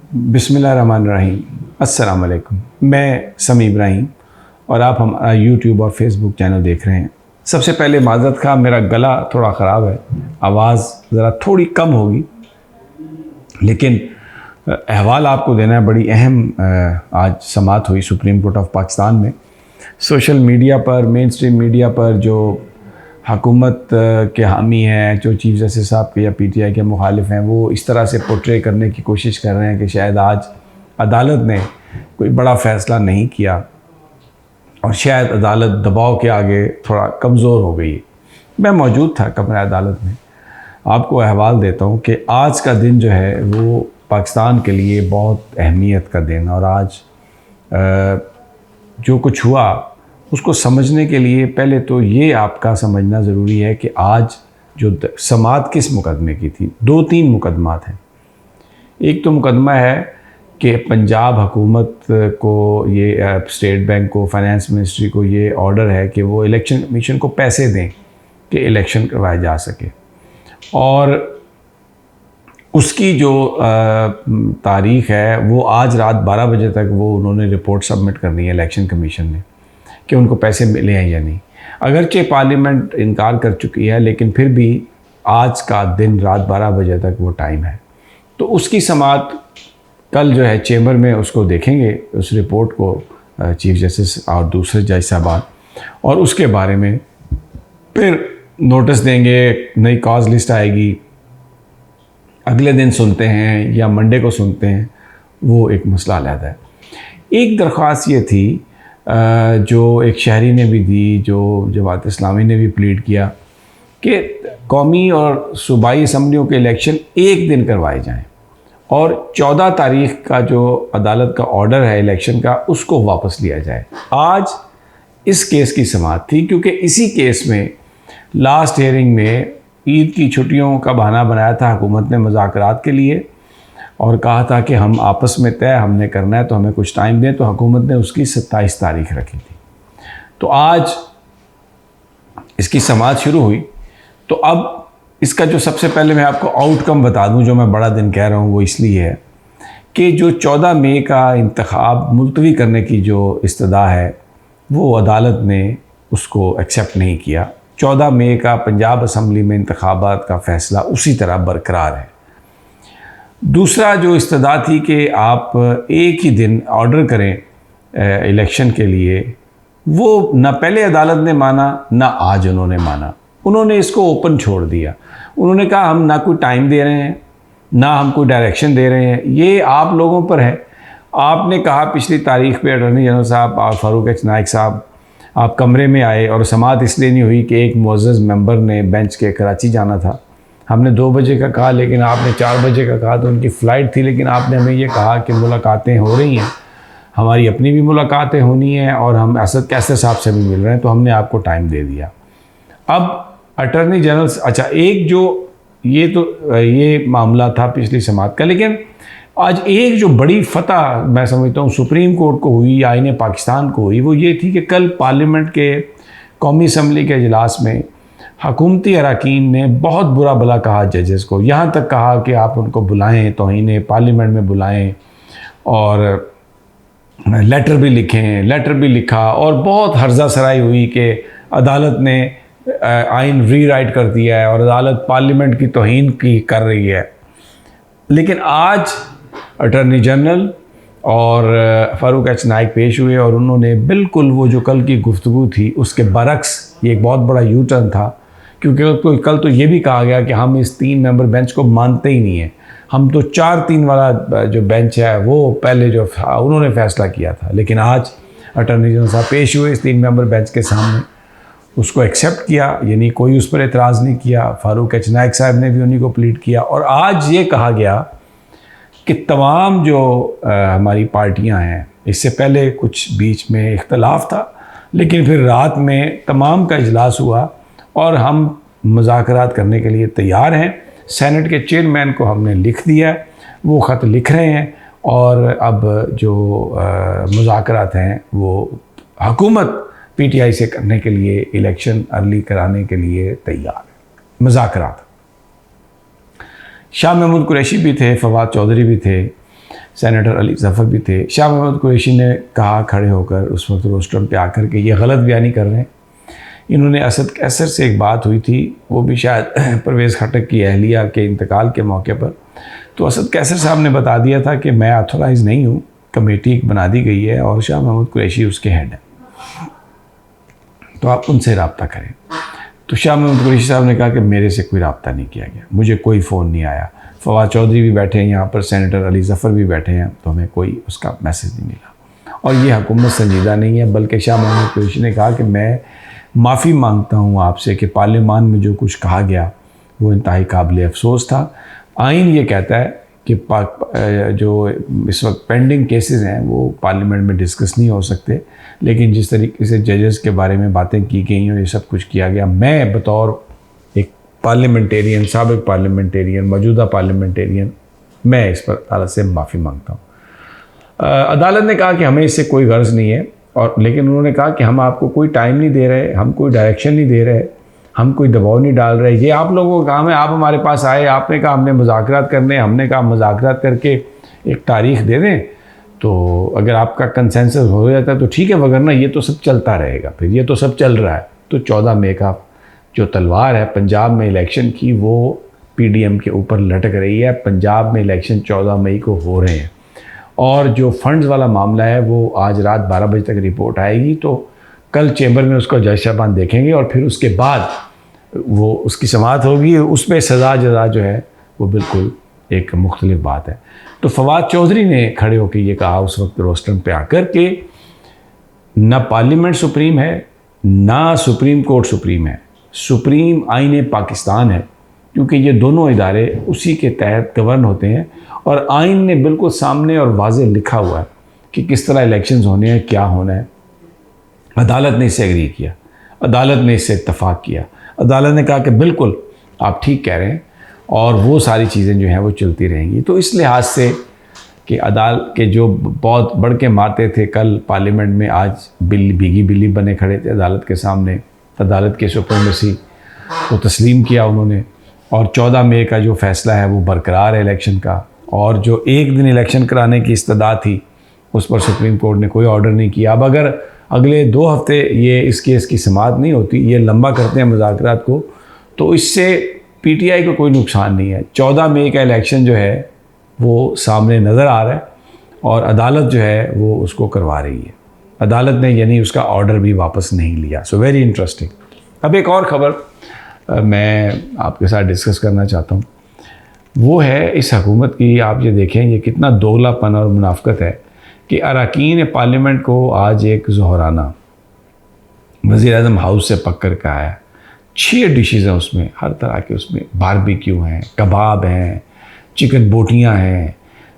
बिस्मिल्लाहिर्रहमानिर्रहीम। अस्सलाम वालेकुम। मैं समी इब्राहिम और आप हमारा यूट्यूब और फेसबुक चैनल देख रहे हैं। सबसे पहले माज़रत खा, मेरा गला थोड़ा ख़राब है, आवाज़ ज़रा थोड़ी कम होगी, लेकिन अहवाल आपको देना है। बड़ी अहम आज समाअत हुई सुप्रीम कोर्ट ऑफ पाकिस्तान में। सोशल मीडिया पर, मेन स्ट्रीम मीडिया पर जो हुकूमत के हामी हैं, जो चीफ जस्टिस साहब के या पीटीआई के मुखालिफ हैं, वो इस तरह से पोर्ट्रे करने की कोशिश कर रहे हैं कि शायद आज अदालत ने कोई बड़ा फ़ैसला नहीं किया और शायद अदालत दबाव के आगे थोड़ा कमज़ोर हो गई है। मैं मौजूद था कमरा अदालत में। आपको अहवाल देता हूँ कि आज का दिन जो है वो पाकिस्तान के लिए बहुत अहमियत का दिन, और आज जो कुछ हुआ उसको समझने के लिए पहले तो ये आपका समझना ज़रूरी है कि आज जो समाअत किस मुकदमे की थी। 2-3 मुकदमात हैं। एक तो मुकदमा है कि पंजाब हुकूमत को, ये स्टेट बैंक को, फाइनेंस मिनिस्ट्री को ये ऑर्डर है कि वो इलेक्शन कमीशन को पैसे दें कि इलेक्शन करवाए जा सके, और उसकी जो तारीख़ है वो आज रात 12 बजे तक वो उन्होंने रिपोर्ट सबमिट करनी है इलेक्शन कमीशन ने कि उनको पैसे मिले हैं या नहीं। अगरचे पार्लियामेंट इनकार कर चुकी है, लेकिन फिर भी आज का दिन रात 12 बजे तक वो टाइम है। तो उसकी समाअत कल जो है चेंबर में उसको देखेंगे, उस रिपोर्ट को चीफ जस्टिस और दूसरे जज साहबान, और उसके बारे में फिर नोटिस देंगे। नई कॉज लिस्ट आएगी, अगले दिन सुनते हैं या मंडे को सुनते हैं, वो एक मसला अलग है। एक दरख्वास्त ये थी जो एक शहरी ने भी दी, जो जमात इस्लामी ने भी प्लीड किया कि कौमी और सूबाई असम्बलियों के इलेक्शन एक दिन करवाए जाएं, और 14 तारीख़ का जो अदालत का ऑर्डर है इलेक्शन का, उसको वापस लिया जाए। आज इस केस की समाअत थी, क्योंकि इसी केस में लास्ट हियरिंग में ईद की छुट्टियों का बहाना बनाया था हुकूमत ने मुज़ाकरात के लिए, और कहा था कि हम आपस में तय हमने करना है, तो हमें कुछ टाइम दें। तो हुकूमत ने उसकी 27 तारीख़ रखी थी। तो आज इसकी समाअत शुरू हुई। तो अब इसका जो सबसे पहले मैं आपको आउटकम बता दूं, जो मैं बड़ा दिन कह रहा हूं, वो इसलिए है कि जो 14 मई का इंतखाब मुलतवी करने की जो इस्तदा है, वो अदालत ने उसको एक्सेप्ट नहीं किया। 14 मई का पंजाब असम्बली में इंतखाबात का फ़ैसला उसी तरह बरकरार है। दूसरा जो इस्तदा थी कि आप एक ही दिन ऑर्डर करें इलेक्शन के लिए, वो ना पहले अदालत ने माना ना आज उन्होंने माना। उन्होंने इसको ओपन छोड़ दिया। उन्होंने कहा हम ना कोई टाइम दे रहे हैं, ना हम कोई डायरेक्शन दे रहे हैं, ये आप लोगों पर है। आपने कहा पिछली तारीख पे अटॉर्नी जनरल साहब और फारूक एच नाइक साहब आप कमरे में आए, और समाअत इसलिए नहीं हुई कि एक मुअज़्ज़ज़ मेंबर ने बेंच के कराची जाना था। हमने 2 बजे का कहा, लेकिन आपने 4 बजे का कहा, तो उनकी फ़्लाइट थी। लेकिन आपने हमें ये कहा कि मुलाकातें हो रही हैं, हमारी अपनी भी मुलाकातें होनी हैं, और हम असद कैसर साहब से भी मिल रहे हैं, तो हमने आपको टाइम दे दिया। अब अटॉर्नी जनरल, अच्छा एक जो ये मामला था पिछली समाअत का, लेकिन आज एक जो बड़ी फ़तह मैं समझता हूँ सुप्रीम कोर्ट को हुई, आईने पाकिस्तान को हुई, वो ये थी कि कल पार्लियामेंट के कौमी असम्बली के इजलास में हुकूमती अरकान ने बहुत बुरा भला कहा जजेस को। यहाँ तक कहा कि आप उनको बुलाएं, तौहीन पार्लियामेंट में बुलाएं, और लेटर भी लिखा, और बहुत हर्जा सराई हुई कि अदालत ने आइन रीराइट कर दिया है और अदालत पार्लियामेंट की तौहीन की कर रही है। लेकिन आज अटॉर्नी जनरल और फारूक एच नाइक पेश हुए, और उन्होंने बिल्कुल वो जो कल की गुफ्तगू थी उसके बरक्स, ये एक बहुत बड़ा यू टर्न था, क्योंकि कल तो ये भी कहा गया कि हम इस 3 मेंबर बेंच को मानते ही नहीं हैं, हम तो 4-3 वाला जो बेंच है वो पहले जो उन्होंने फ़ैसला किया था। लेकिन आज अटॉर्नी जनरल साहब पेश हुए इस 3 मेंबर बेंच के सामने, उसको एक्सेप्ट किया, यानी कोई उस पर एतराज़ नहीं किया। फारूक एच नाइक साहब ने भी उन्हीं को प्लीड किया, और आज ये कहा गया कि तमाम जो हमारी पार्टियां हैं, इससे पहले कुछ बीच में इख्तलाफ था, लेकिन फिर रात में तमाम का इजलास हुआ और हम मुज़ाकरात करने के लिए तैयार हैं। सेनेट के चेयरमैन को हमने लिख दिया, वो ख़त लिख रहे हैं, और अब जो मुज़ाकरात हैं वो हुकूमत पीटीआई से करने के लिए, इलेक्शन अर्ली कराने के लिए तैयार है। मुज़ाकरात, शाह महमूद कुरैशी भी थे, फवाद चौधरी भी थे, सेनेटर अली ज़फ़र भी थे। शाह महमूद कुरैशी ने कहा खड़े होकर उस वक्त रोस्टरम पे आकर के ये गलत बयानी कर रहे हैं। इन्होंने असद कैसर से एक बात हुई थी, वो भी शायद परवेज़ खटक की अहलिया के इंतकाल के मौके पर, तो असद कैसर साहब ने बता दिया था कि मैं ऑथोराइज़ नहीं हूँ, कमेटी एक बना दी गई है और शाह महमूद कुरैशी उसके हेड हैं, तो आप उनसे रब्ता करें। तो शाह महमूद कुरैशी साहब ने कहा कि मेरे से कोई रब्ता नहीं किया गया, मुझे कोई फ़ोन नहीं आया। फवाद चौधरी भी बैठे हैं यहाँ पर, सेनेटर अली ज़फ़र भी बैठे हैं, तो हमें कोई उसका मैसेज नहीं मिला। और ये हुकूमत संजीदा नहीं है, बल्कि शाह महमूद कुरैशी ने कहा कि मैं माफ़ी मांगता हूँ आपसे कि पार्लियामान में जो कुछ कहा गया वो इंतहाई काबिल अफसोस था। आइन ये कहता है कि जो इस वक्त पेंडिंग केसेस हैं वो पार्लियामेंट में डिस्कस नहीं हो सकते, लेकिन जिस तरीके से जजेस के बारे में बातें की गई और ये सब कुछ किया गया, मैं बतौर एक पार्लियामेंटेरियन, साबिक पार्लियामेंटेरियन, मौजूदा पार्लियामेंटेरियन, मैं इस पर अदालत से माफ़ी मांगता हूँ। अदालत ने कहा कि हमें इससे कोई गर्ज नहीं है, और लेकिन उन्होंने कहा कि हम आपको कोई टाइम नहीं दे रहे, हम कोई डायरेक्शन नहीं दे रहे, हम कोई दबाव नहीं डाल रहे, ये आप लोगों का काम है। आप हमारे पास आए, आपने कहा हमने मुज़ाकरात करने, हमने कहा मुज़ाकरात करके एक तारीख़ दे दें, तो अगर आपका कंसेंसस हो जाता है तो ठीक है, वगरना ये तो सब चलता रहेगा। फिर ये तो सब चल रहा है। तो 14 मई का जो तलवार है पंजाब में इलेक्शन की, वो PDM के ऊपर लटक रही है। पंजाब में इलेक्शन 14 मई को हो रहे हैं, और जो फंड्स वाला मामला है वो आज रात 12 बजे तक रिपोर्ट आएगी, तो कल चेंबर में उसको जज साहबान देखेंगे और फिर उसके बाद वो उसकी समाअत होगी। उसमें सज़ा जज़ा जो है वो बिल्कुल एक मुख्तलिफ बात है। तो फवाद चौधरी ने खड़े होकर ये कहा उस वक्त रोस्टरम पे आकर के ना पार्लियामेंट सुप्रीम है, ना सुप्रीम कोर्ट सुप्रीम है, सुप्रीम आईन पाकिस्तान है, क्योंकि ये दोनों इदारे उसी के तहत गवर्न होते हैं। और आइन ने बिल्कुल सामने और वाज़े लिखा हुआ है कि किस तरह इलेक्शंस होने हैं, क्या होना है। अदालत ने इससे एग्री किया, अदालत ने इससे इत्तफाक किया, अदालत ने कहा कि बिल्कुल आप ठीक कह रहे हैं, और वो सारी चीज़ें जो हैं वो चलती रहेंगी। तो इस लिहाज से कि अदालत के जो बहुत बढ़ के मारते थे कल पार्लियामेंट में, आज बिल्ली भीगी बिल्ली बने खड़े थे अदालत के सामने। अदालत के सुप्रीमेसी को तस्लीम किया उन्होंने, और 14 मई का जो फ़ैसला है वो बरकरार है इलेक्शन का। और जो एक दिन इलेक्शन कराने की इस्तदा थी उस पर सुप्रीम कोर्ट ने कोई ऑर्डर नहीं किया। अब अगर अगले 2 हफ्ते ये इस केस की समाअत नहीं होती, ये लंबा करते हैं मुज़ाकरात को, तो इससे PTI को कोई नुकसान नहीं है। 14 मई का इलेक्शन जो है वो सामने नज़र आ रहा है, और अदालत जो है वो उसको करवा रही है। अदालत ने यानी उसका ऑर्डर भी वापस नहीं लिया। So very interesting. अब एक और ख़बर मैं आपके साथ डिस्कस करना चाहता हूँ, वो है इस हुकूमत की। आप ये देखें ये कितना दोगलापन और मुनाफ़कत है कि अरकान पार्लियामेंट को आज एक ज़ोहराना वज़ीर-ए-आज़म हाउस से पक कर के आया। 6 डिशेज़ हैं उसमें, हर तरह के उसमें बारबेक्यू हैं, कबाब हैं, चिकन बोटियाँ हैं,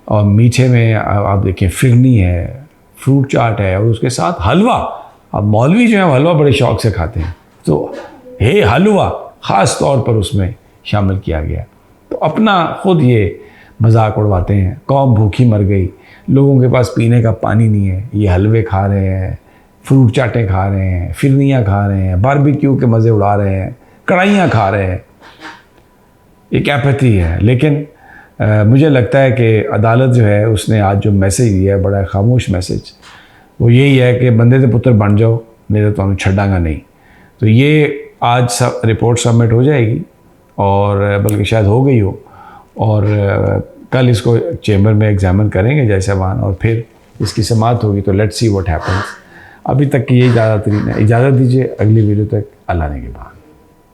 और मीठे में आप देखें फिरनी है, फ्रूट चाट है, और उसके साथ हलवा। अब मौलवी जो है हलवा बड़े शौक़ से खाते हैं, तो हे हलवा ख़ास तौर पर उसमें शामिल किया गया। तो अपना ख़ुद ये मजाक उड़वाते हैं, कौम भूखी मर गई, लोगों के पास पीने का पानी नहीं है, ये हलवे खा रहे हैं, फ्रूट चाटें खा रहे हैं, फिरनियाँ खा रहे हैं, बारबेक्यू के मज़े उड़ा रहे हैं, कढ़ाइयाँ खा रहे हैं। एक एपैथी है। लेकिन मुझे लगता है कि अदालत जो है उसने आज जो मैसेज दिया है, बड़ा खामोश मैसेज, वो यही है कि बंदे दे पुत्र बन जाओ, नहीं तो तुहानू छड्डांगा नहीं। तो ये आज सब रिपोर्ट सबमिट हो जाएगी, और बल्कि शायद हो गई हो, और कल इसको चेंबर में एग्जामिन करेंगे जज साहबान, और फिर इसकी समाअत होगी। तो लेट्स सी व्हाट हैपेंस। अभी तक की ये इजाज़त दीजिए, अगली वीडियो तक अल्लाह ने के बाद।